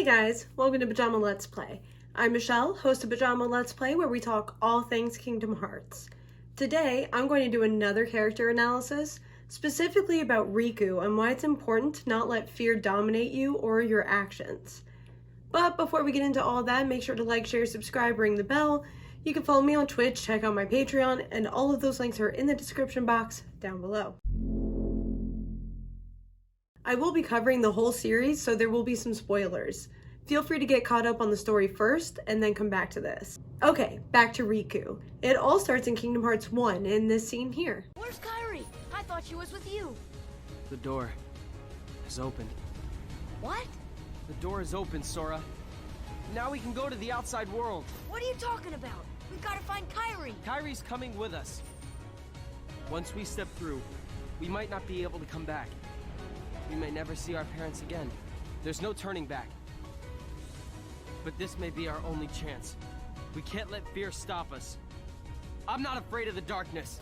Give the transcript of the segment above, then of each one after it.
Hey guys, welcome to Pajama Let's Play. I'm Michelle, host of Pajama Let's Play, where we talk all things Kingdom Hearts. Today, I'm going to do another character analysis, specifically about Riku and why it's important to not let fear dominate you or your actions. But before we get into all that, make sure to like, share, subscribe, ring the bell. You can follow me on Twitch, check out my Patreon, and all of those links are in the description box down below. I will be covering the whole series, so there will be some spoilers. Feel free to get caught up on the story first, and then come back to this. Okay, back to Riku. It all starts in Kingdom Hearts 1, in this scene here. Where's Kairi? I thought she was with you. The door is open. What? The door is open, Sora. Now we can go to the outside world. What are you talking about? We've got to find Kairi. Kairi's coming with us. Once we step through, we might not be able to come back. We may never see our parents again. There's no turning back. But this may be our only chance. We can't let fear stop us. I'm not afraid of the darkness.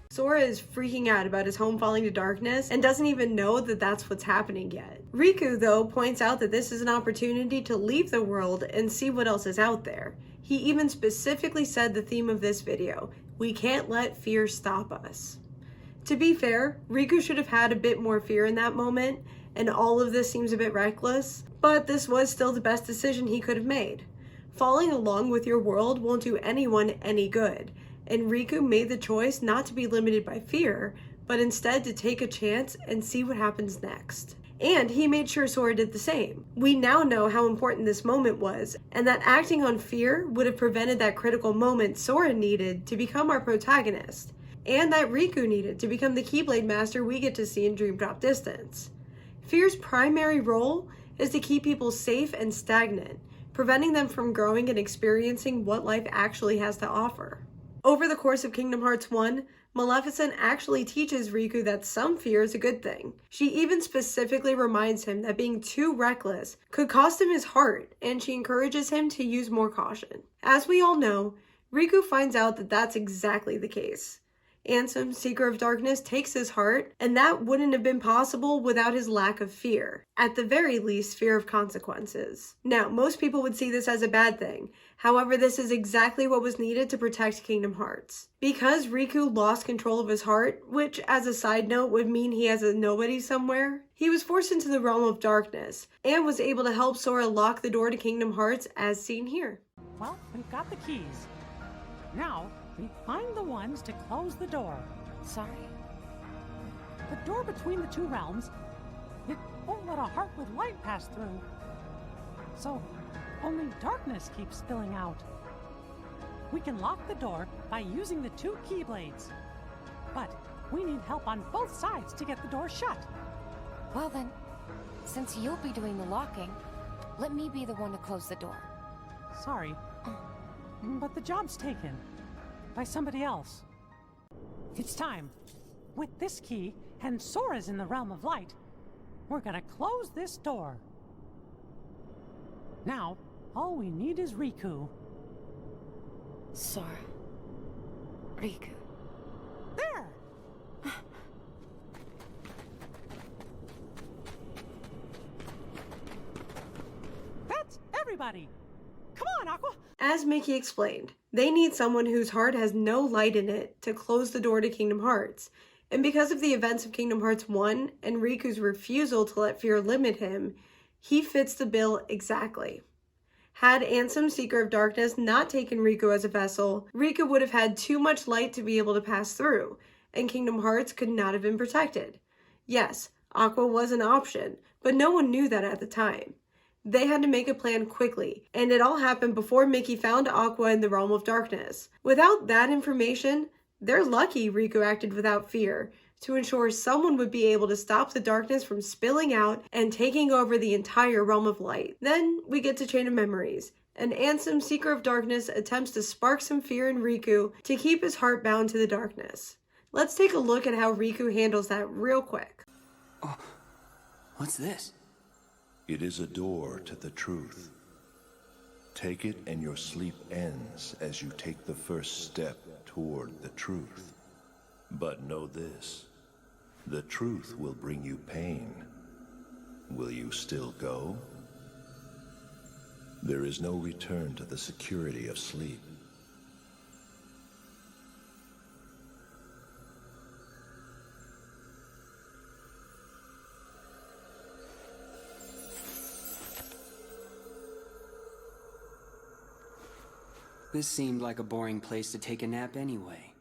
Sora is freaking out about his home falling to darkness and doesn't even know that that's what's happening yet. Riku, though, points out that this is an opportunity to leave the world and see what else is out there. He even specifically said the theme of this video: we can't let fear stop us. To be fair, Riku should have had a bit more fear in that moment, and all of this seems a bit reckless, but this was still the best decision he could have made. Falling along with your world won't do anyone any good, and Riku made the choice not to be limited by fear, but instead to take a chance and see what happens next. And he made sure Sora did the same. We now know how important this moment was, and that acting on fear would have prevented that critical moment Sora needed to become our protagonist, and that Riku needed to become the Keyblade Master we get to see in Dream Drop Distance. Fear's primary role is to keep people safe and stagnant, preventing them from growing and experiencing what life actually has to offer. Over the course of Kingdom Hearts 1, Maleficent actually teaches Riku that some fear is a good thing. She even specifically reminds him that being too reckless could cost him his heart, and she encourages him to use more caution. As we all know, Riku finds out that that's exactly the case. Ansem, Seeker of Darkness, takes his heart, and that wouldn't have been possible without his lack of fear. At the very least, fear of consequences. Now, most people would see this as a bad thing. However, this is exactly what was needed to protect Kingdom Hearts. Because Riku lost control of his heart, which as a side note would mean he has a nobody somewhere, he was forced into the realm of darkness, and was able to help Sora lock the door to Kingdom Hearts as seen here. Well, we've got the keys. Now, we find the ones to close the door. Sorry. The door between the two realms, it won't let a heart with light pass through. So, only darkness keeps spilling out. We can lock the door by using the two keyblades. But we need help on both sides to get the door shut. Well then, since you'll be doing the locking, let me be the one to close the door. Sorry, but the job's taken by somebody else. It's time. With this key, and Sora's in the realm of light, we're gonna close this door. Now, all we need is Riku. Sora. Riku. There! That's everybody! Come on, Aqua! As Mickey explained, they need someone whose heart has no light in it to close the door to Kingdom Hearts. And because of the events of Kingdom Hearts 1 and Riku's refusal to let fear limit him, he fits the bill exactly. Had Ansem, Seeker of Darkness, not taken Riku as a vessel, Riku would have had too much light to be able to pass through, and Kingdom Hearts could not have been protected. Yes, Aqua was an option, but no one knew that at the time. They had to make a plan quickly, and it all happened before Mickey found Aqua in the realm of darkness. Without that information, they're lucky Riku acted without fear, to ensure someone would be able to stop the darkness from spilling out and taking over the entire realm of light. Then we get to Chain of Memories, and Ansem, Seeker of Darkness, attempts to spark some fear in Riku to keep his heart bound to the darkness. Let's take a look at how Riku handles that real quick. Oh, what's this? It is a door to the truth. Take it and your sleep ends as you take the first step toward the truth. But know this, the truth will bring you pain. Will you still go? There is no return to the security of sleep. This seemed like a boring place to take a nap anyway.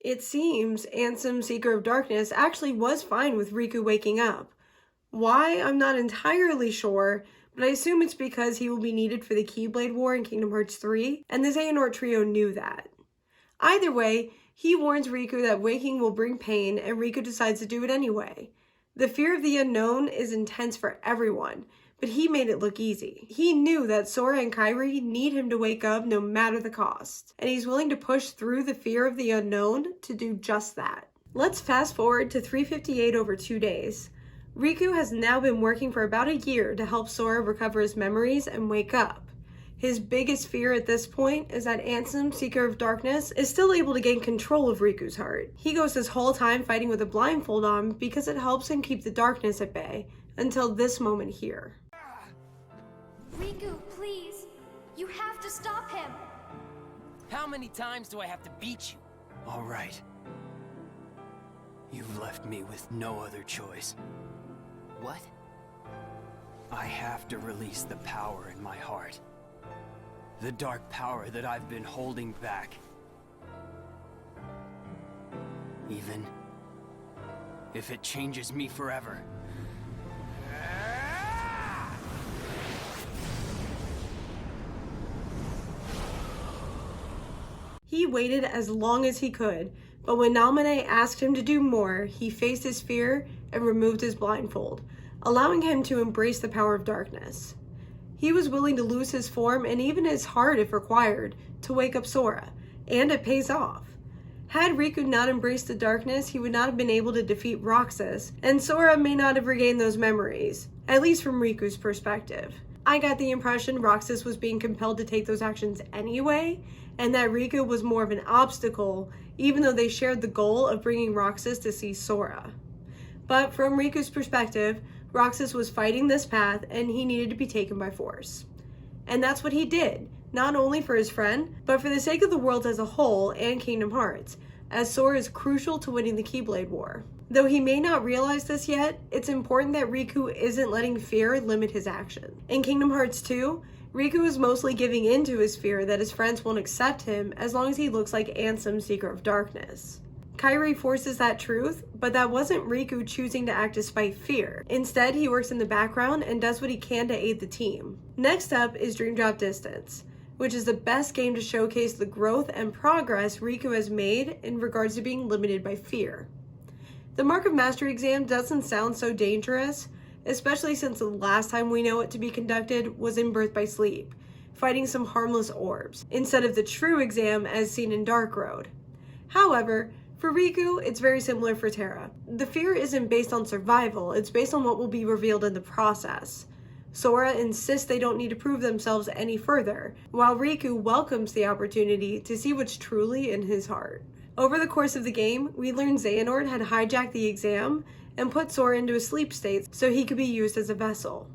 It seems Ansem, Seeker of Darkness, actually was fine with Riku waking up. Why, I'm not entirely sure, but I assume it's because he will be needed for the Keyblade War in Kingdom Hearts 3, and the Xehanort trio knew that. Either way, he warns Riku that waking will bring pain, and Riku decides to do it anyway. The fear of the unknown is intense for everyone, but he made it look easy. He knew that Sora and Kairi need him to wake up no matter the cost, and he's willing to push through the fear of the unknown to do just that. Let's fast forward to 358 over 2 days. Riku has now been working for about a year to help Sora recover his memories and wake up. His biggest fear at this point is that Ansem, Seeker of Darkness, is still able to gain control of Riku's heart. He goes his whole time fighting with a blindfold on because it helps him keep the darkness at bay, until this moment here. Riku, please. You have to stop him. How many times do I have to beat you? All right. You've left me with no other choice. What? I have to release the power in my heart. The dark power that I've been holding back. Even if it changes me forever. He waited as long as he could, but when Naminé asked him to do more, he faced his fear and removed his blindfold, allowing him to embrace the power of darkness. He was willing to lose his form and even his heart if required to wake up Sora, and it pays off. Had Riku not embraced the darkness, he would not have been able to defeat Roxas, and Sora may not have regained those memories, at least from Riku's perspective. I got the impression Roxas was being compelled to take those actions anyway, and that Riku was more of an obstacle, even though they shared the goal of bringing Roxas to see Sora. But from Riku's perspective, Roxas was fighting this path and he needed to be taken by force. And that's what he did, not only for his friend, but for the sake of the world as a whole and Kingdom Hearts, as Sora is crucial to winning the Keyblade War. Though he may not realize this yet, it's important that Riku isn't letting fear limit his action. In Kingdom Hearts 2, Riku is mostly giving in to his fear that his friends won't accept him as long as he looks like Ansem, Seeker of Darkness. Kairi forces that truth, but that wasn't Riku choosing to act despite fear. Instead, he works in the background and does what he can to aid the team. Next up is Dream Drop Distance, which is the best game to showcase the growth and progress Riku has made in regards to being limited by fear. The Mark of Mastery exam doesn't sound so dangerous, especially since the last time we know it to be conducted was in Birth by Sleep, fighting some harmless orbs, instead of the true exam as seen in Dark Road. However, for Riku, it's very similar for Terra. The fear isn't based on survival, it's based on what will be revealed in the process. Sora insists they don't need to prove themselves any further, while Riku welcomes the opportunity to see what's truly in his heart. Over the course of the game, we learned Xehanort had hijacked the exam and put Sora into a sleep state so he could be used as a vessel.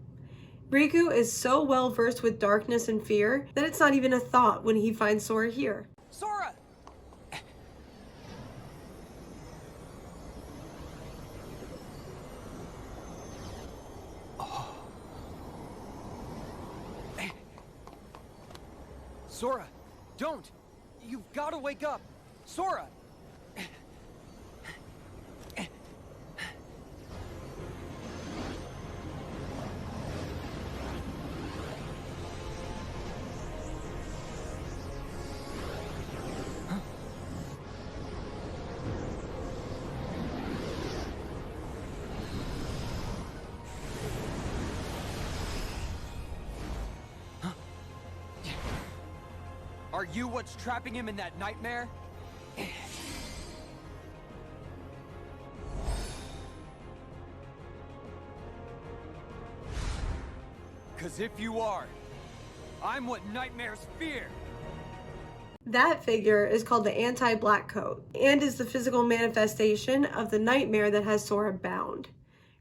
Riku is so well versed with darkness and fear that it's not even a thought when he finds Sora here. Sora! Sora, don't! You've got to wake up! Sora! Are you what's trapping him in that nightmare? Because if you are, I'm what nightmares fear. That figure is called the Anti-Black Coat, and is the physical manifestation of the nightmare that has Sora bound.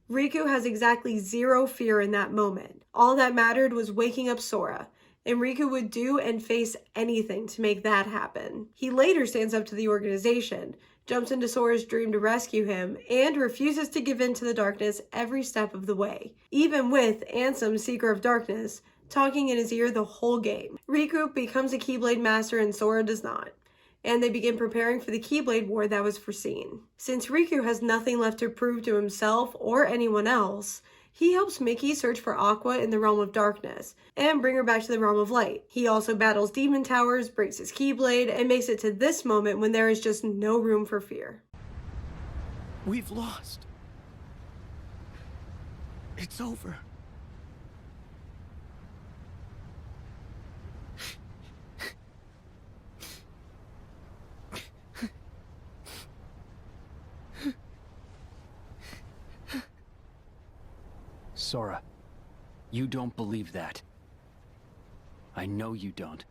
Riku has exactly zero fear in that moment. All that mattered was waking up Sora, and Riku would do and face anything to make that happen. He later stands up to the organization, jumps into Sora's dream to rescue him, and refuses to give in to the darkness every step of the way, even with Ansem, Seeker of Darkness, talking in his ear the whole game. Riku becomes a Keyblade Master and Sora does not, and they begin preparing for the Keyblade War that was foreseen. Since Riku has nothing left to prove to himself or anyone else, he helps Mickey search for Aqua in the Realm of Darkness and bring her back to the Realm of Light. He also battles demon towers, breaks his Keyblade, and makes it to this moment when there is just no room for fear. We've lost. It's over. Sora, you don't believe that. I know you don't.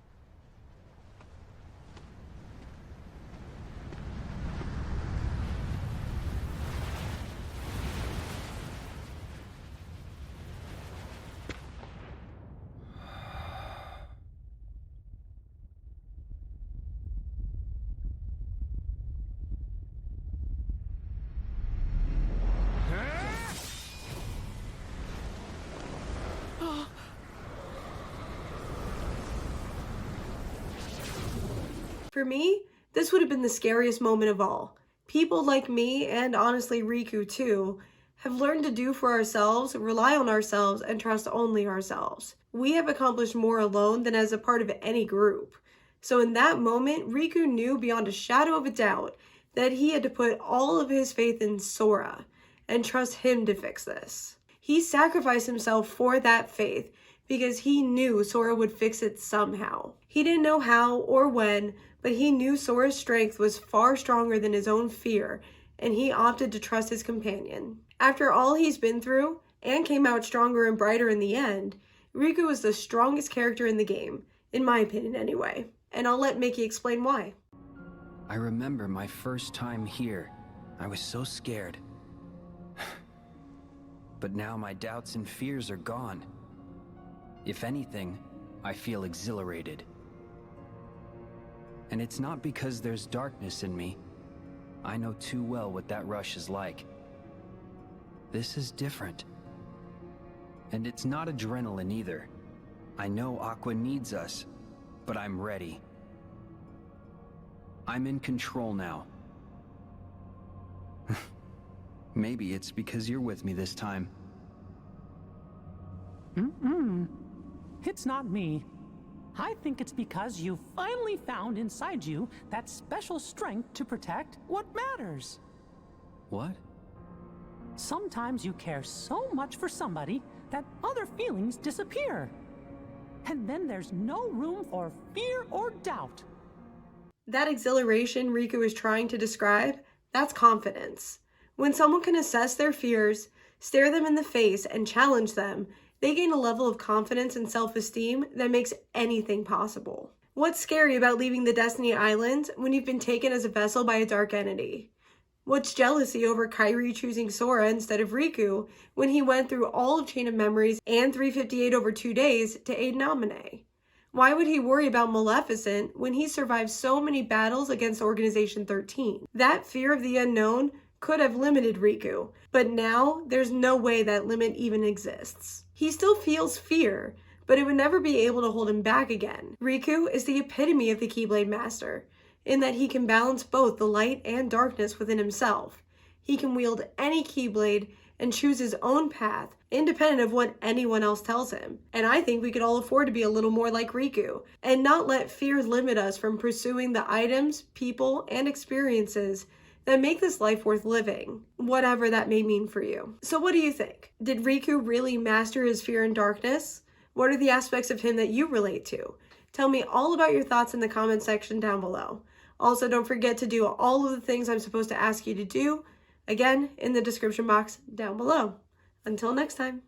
For me, this would have been the scariest moment of all. People like me, and honestly Riku too, have learned to do for ourselves, rely on ourselves, and trust only ourselves. We have accomplished more alone than as a part of any group. So in that moment, Riku knew beyond a shadow of a doubt that he had to put all of his faith in Sora and trust him to fix this. He sacrificed himself for that faith because he knew Sora would fix it somehow. He didn't know how or when, but he knew Sora's strength was far stronger than his own fear, and he opted to trust his companion. After all he's been through, and came out stronger and brighter in the end, Riku is the strongest character in the game, in my opinion anyway. And I'll let Mickey explain why. I remember my first time here. I was so scared. But now my doubts and fears are gone. If anything, I feel exhilarated. And it's not because there's darkness in me. I know too well what that rush is like. This is different. And it's not adrenaline either. I know Aqua needs us, but I'm ready. I'm in control now. Maybe it's because you're with me this time. It's not me. I think it's because you finally found inside you that special strength to protect what matters. What? Sometimes you care so much for somebody that other feelings disappear. And then there's no room for fear or doubt. That exhilaration Riku is trying to describe, that's confidence. When someone can assess their fears, stare them in the face, and challenge them, they gain a level of confidence and self-esteem that makes anything possible. What's scary about leaving the Destiny Islands when you've been taken as a vessel by a dark entity? What's jealousy over Kairi choosing Sora instead of Riku when he went through all of Chain of Memories and 358 over 2 days to aid Naminé? Why would he worry about Maleficent when he survived so many battles against Organization 13? That fear of the unknown could have limited Riku, but now there's no way that limit even exists. He still feels fear, but it would never be able to hold him back again. Riku is the epitome of the Keyblade Master, in that he can balance both the light and darkness within himself. He can wield any Keyblade and choose his own path, independent of what anyone else tells him. And I think we could all afford to be a little more like Riku, and not let fear limit us from pursuing the items, people, and experiences that make this life worth living, whatever that may mean for you. So what do you think? Did Riku really master his fear and darkness? What are the aspects of him that you relate to? Tell me all about your thoughts in the comment section down below. Also, don't forget to do all of the things I'm supposed to ask you to do, again, in the description box down below. Until next time.